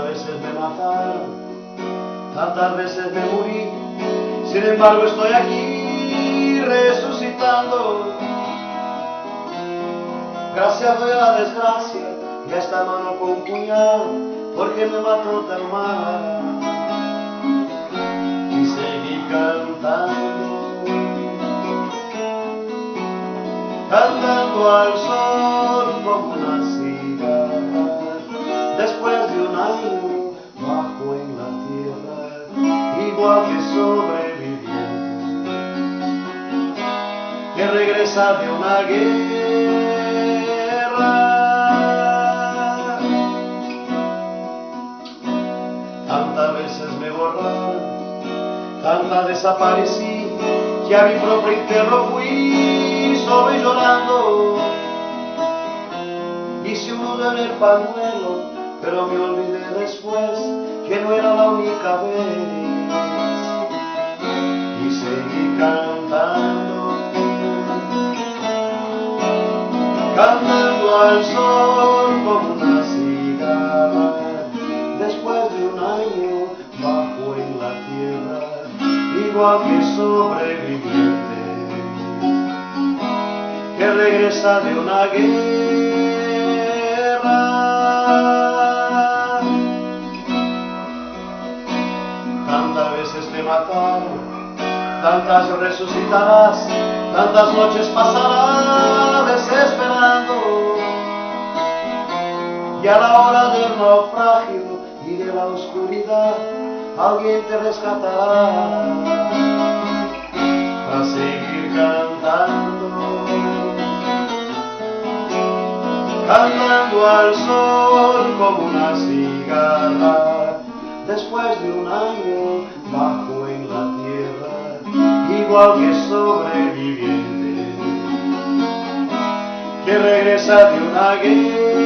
veces me mataron, tantas veces me morí, sin embargo estoy aquí resucitando. Gracias doy a la desgracia y a esta mano con puñal, porque me mató tan mal. Y seguí cantando, cantando al sol como una cigarra, después de un año bajo en la tierra, igual que sobreviviente que regresa de una guerra. Tantas veces me borraron, tantas desaparecí, que a mi propio infierno fui solo y llorando. Hice un nudo en el pañuelo, pero me olvidé después que no era la única vez. Y seguí cantando, cantando al sol como una cigarra, después de un año bajo en la tierra, igual que sobreviviente que regresa de una guerra. Tantas veces te mataron, tantas resucitarás, tantas noches pasarás desesperando, y a la hora del naufragio y de la oscuridad alguien te rescatará para seguir cantando, cantando al sol como una cigarra, después de un año bajo en la tierra, igual que sobreviviente que regresa de una guerra.